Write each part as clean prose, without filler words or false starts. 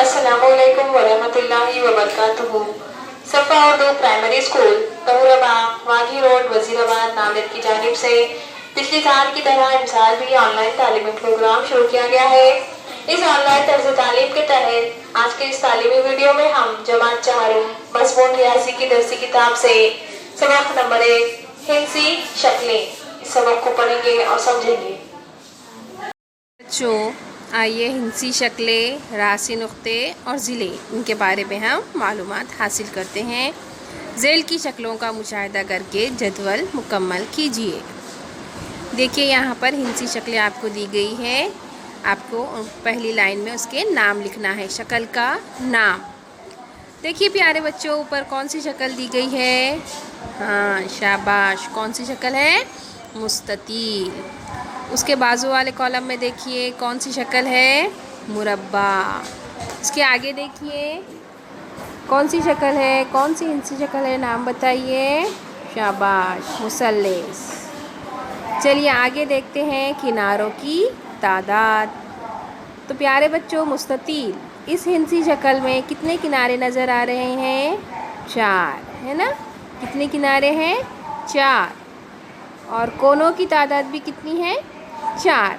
अस्सलामुअलैकुम वरहमतुल्लाहि वबरकातुहू। Safa Urdu primary school Tahurabagh Waghi road Wazirabad नामद की जानिब से पिछले साल की तरह इस साल भी ऑनलाइन तालीमी प्रोग्राम शुरू किया गया है। इस ऑनलाइन तर्ज तालीम के तहत आज के इस तालीमी वीडियो में हम जमात चाहरुम मज़मून रियाजी की दरसी किताब से सबक नंबर 1 हिंसी शक्लें, इस सबक को पढ़ेंगे और समझेंगे। बच्चों, आइए हिंसी शक्लें, रासी नुक्ते और ज़िले, इनके बारे में हम मालूमात हासिल करते हैं। ज़ेल की शक्लों का मुशाहिदा करके जदवल मुकम्मल कीजिए। देखिए यहाँ पर हिंसी शक्लें आपको दी गई है। आपको पहली लाइन में उसके नाम लिखना है, शक्ल का नाम। देखिए प्यारे बच्चों, ऊपर कौन सी शक्ल दी गई है? हाँ शाबाश, कौन सी शक्ल है? मुस्ततील। उसके बाजू वाले कॉलम में देखिए कौन सी शक्ल है? मुरब्बा। उसके आगे देखिए कौन सी शक्ल है? कौन सी हिंसी शक्ल है? नाम बताइए। शाबाश, मुसल्लस। चलिए आगे देखते हैं किनारों की तादाद। तो प्यारे बच्चों, मुस्ततील, इस हिंसी शक्ल में कितने किनारे नज़र आ रहे हैं? 4, है ना? कितने किनारे हैं? 4। और कोनों की तादाद भी कितनी है? 4।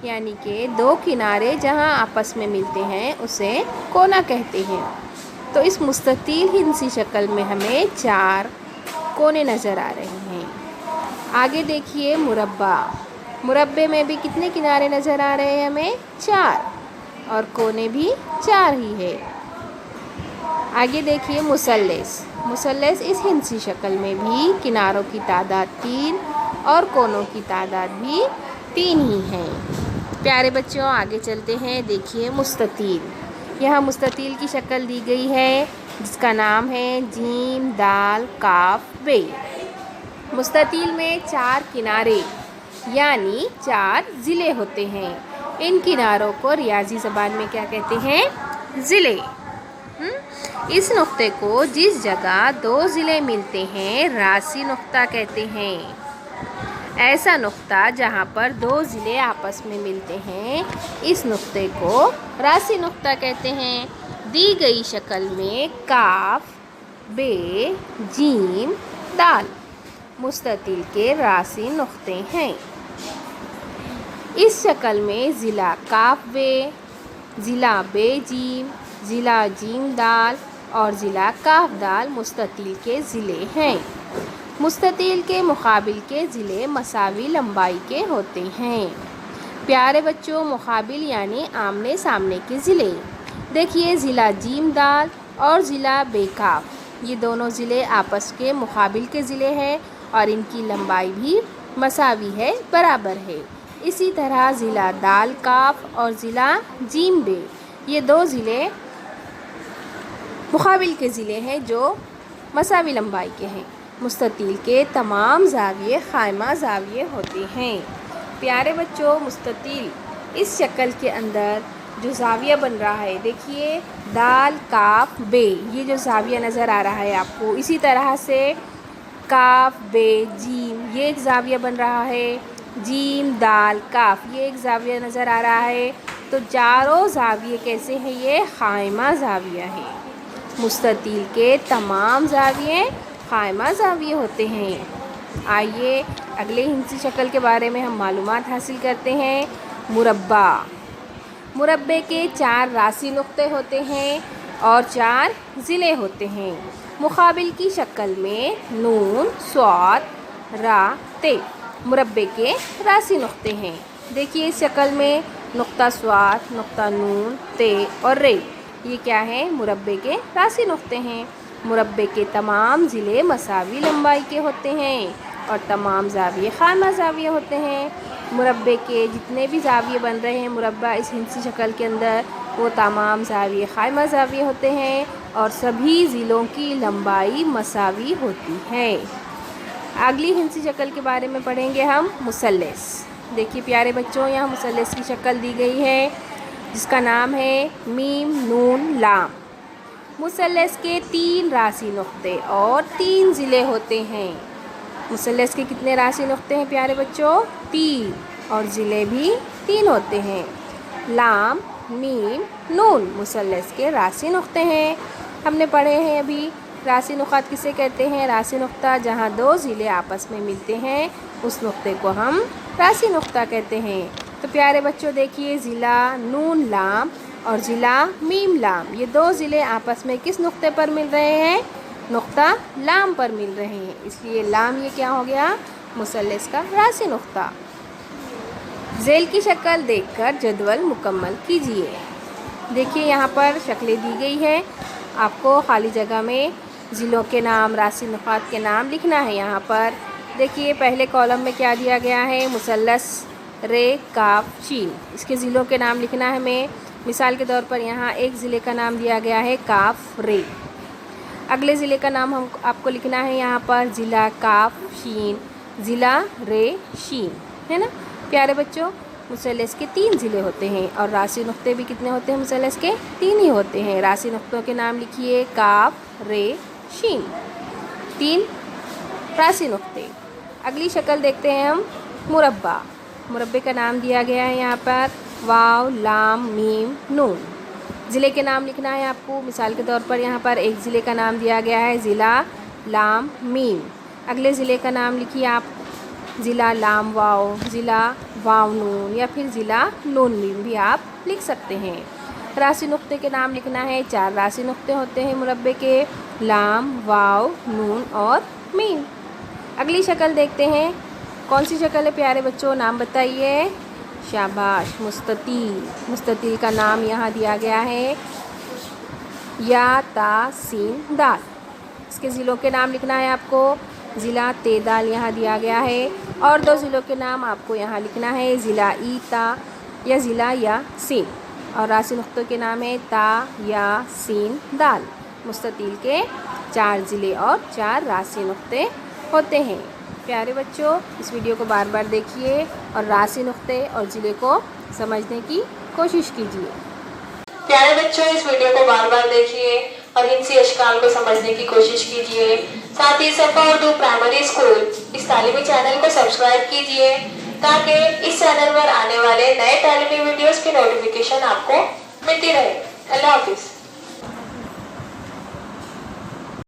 यानी कि 2 किनारे जहां आपस में मिलते हैं उसे कोना कहते हैं। तो इस मुस्ततील हिंसी शक्ल में हमें 4 कोने नज़र आ रहे हैं। आगे देखिए मुरब्बा। मुरब्बे में भी कितने किनारे नज़र आ रहे हैं हमें? 4। और कोने भी 4 ही है। आगे देखिए मुसल्लस। मुसल्लस इस हिंसी शक्ल में भी किनारों की तादाद 3 और कोनों की तादाद भी 3 ही हैं। प्यारे बच्चों, आगे चलते हैं। देखिए मुस्ततील। यहाँ मुस्ततील की शक्ल दी गई है जिसका नाम है जीम दाल काफ बे। मुस्ततील में 4 किनारे यानी 4 ज़िले होते हैं। इन किनारों को रियाजी ज़बान में क्या कहते हैं? ज़िले। इस नुक्ते को जिस जगह 2 ज़िले मिलते हैं रासी नुक्ता कहते हैं। ऐसा नुक्ता जहाँ पर 2 ज़िले आपस में मिलते हैं, इस नुक्ते को रासी नुक्ता कहते हैं। दी गई शक्ल में काफ, बे, जीम, दाल मुस्ततील के रासी नुक्ते हैं। इस शक्ल में ज़िला काफ बे, ज़िला बे जीम, ज़िला जीम दाल और ज़िला काफ दाल मुस्ततील के ज़िले हैं। मुस्ततील के मुकाबिल के ज़िले मसावी लंबाई के होते हैं। प्यारे बच्चों, मुकाबिल यानी आमने सामने के ज़िले। देखिए ज़िला जीम दाल और ज़िला बेकाफ, ये दोनों ज़िले आपस के मुकाबिल के ज़िले हैं और इनकी लंबाई भी मसावी है, बराबर है। इसी तरह ज़िला दाल काफ और ज़िला जीम बे, ये 2 ज़िले मुकाबिल के ज़िले हैं जो मसावी लंबाई के हैं। मुस्ततील के तमाम ज़ाविये ख़ाइमा ज़ाविये होते हैं। प्यारे बच्चों, मुस्ततील इस शक्ल के अंदर जो ज़ाविया बन रहा है, देखिए दाल काफ बे, ये जो ज़ाविया नज़र आ रहा है आपको, इसी तरह से काफ बे जीम, ये एक ज़ाविया बन रहा है। जीम दाल काफ, ये एक ज़ाविया नज़र आ रहा है। तो चारों ज़ाविये कैसे हैं? ये ख़ाइमा ज़ाविया है। मुस्ततील के तमाम ज़ाविये ख़ाइमा ज़ाविये होते हैं। आइए अगले हिंसी शक्ल के बारे में हम मालूमात हासिल करते हैं। मुरब्बा। मुरब्बे के 4 रासी नुक्ते होते हैं और 4 ज़िले होते हैं। मुकाबिल की शक्ल में नून, स्वाद, रा, ते मुरब्बे के रासी नुक्ते हैं। देखिए इस शक्ल में नुक्ता स्वाद, नुक्ता नून, ते और रे, ये क्या है? मुरब्बे के रासी नुक्ते हैं। मुरब्बे के तमाम ज़िले मसावी लंबाई के होते हैं और तमाम ज़ाविये ख़ाइमा ज़ाविये होते हैं। मुरब्बे के जितने भी ज़ाविये बन रहे हैं मुरब्बा इस हिंसी शक्ल के अंदर, वो तमाम ज़ाविये ख़ाइमा ज़ाविये होते हैं और सभी ज़िलों की लंबाई मसावी होती है। अगली हिंसी शक्ल के बारे में पढ़ेंगे हम, मुसल्लस। देखिए प्यारे बच्चों, यहाँ मुसल्लस की शक्ल दी गई है जिसका नाम है मीम नून लाम। मुसल्लस के 3 रासी नुक्ते और 3 ज़िले होते हैं। मुसल्लस के कितने रासी नुक्ते हैं प्यारे बच्चों? 3 और ज़िले भी 3 होते हैं। लाम मीम नून मुसल्लस के रासी नुक्ते हैं। हमने पढ़े हैं अभी रासी नुक़ात किसे कहते हैं। रासी नुक्ता जहाँ दो ज़िले आपस में मिलते हैं उस नुक्ते को हम रासी नुक्ता कहते हैं। तो प्यारे बच्चों देखिए, ज़िला नून लाम और ज़िला मीम लाम, ये दो ज़िले आपस में किस नुक्ते पर मिल रहे हैं? नुक्ता लाम पर मिल रहे हैं, इसलिए लाम ये क्या हो गया? मुसल्लस का रासी नुक्ता। ज़ेल की शक्ल देखकर जदवल मुकम्मल कीजिए। देखिए यहाँ पर शक्लें दी गई है, आपको खाली जगह में ज़िलों के नाम, रासी नुक़ात के नाम लिखना है। यहाँ पर देखिए पहले कॉलम में क्या दिया गया है? मुसल्लस रे काफ शीन, इसके ज़िलों के नाम लिखना है हमें। मिसाल के तौर पर यहाँ एक ज़िले का नाम दिया गया है काफ रे, अगले ज़िले का नाम आपको लिखना है यहाँ पर ज़िला काफ शीन, ज़िला रे शीन, है ना प्यारे बच्चों। मुसल्लस के 3 ज़िले होते हैं और रासी नुक्ते भी कितने होते हैं? मुसल्लस के 3 ही होते हैं। रासी नुक्तों के नाम लिखिए काफ रे शीन, 3 रासी नुक्ते। अगली शक्ल देखते हैं हम मुरब्बा। मुरब्बे का नाम दिया गया है यहाँ पर वाव लाम मीम नून। ज़िले के नाम लिखना है आपको। मिसाल के तौर पर यहाँ पर एक ज़िले का नाम दिया गया है ज़िला लाम मीम, अगले ज़िले का नाम लिखिए आप ज़िला लाम वाव, ज़िला वाव नून, या फिर ज़िला नून मीम भी आप लिख सकते हैं। रासी नुक्ते के नाम लिखना है, 4 रासी नुक्ते होते हैं मुरब्बे के, लाम वाव नून और मीम। अगली शक्ल देखते हैं, कौन सी शक्ल है प्यारे बच्चों? नाम बताइए। शाबाश, मुस्ततील। मुस्ततील का नाम यहाँ दिया गया है या ता सीन दाल। इसके ज़िलों के नाम लिखना है आपको। ज़िला तेदाल यहाँ दिया गया है और 2 ज़िलों के नाम आपको यहाँ लिखना है ज़िला ई ता या ज़िला या सीन, और रासी नुक्तों के नाम है ता या सीन दाल। मुस्ततील के 4 ज़िले और 4 रासी नुक्ते होते हैं। प्यारे बच्चों इस वीडियो को बार बार देखिए और रासी नुक्ते और ज़िले को समझने की कोशिश कीजिए। प्यारे बच्चों इस वीडियो को बार बार देखिए और हिंसी अशकाल को समझने की कोशिश कीजिए। साथ ही सफ़ा उर्दू प्राइमरी स्कूल इस तालीमी चैनल को सब्सक्राइब कीजिए ताकि इस चैनल पर आने वाले नए तालीमी वीडियोस की नोटिफिकेशन आपको मिलती रहे। अल्लाह हाफिज़।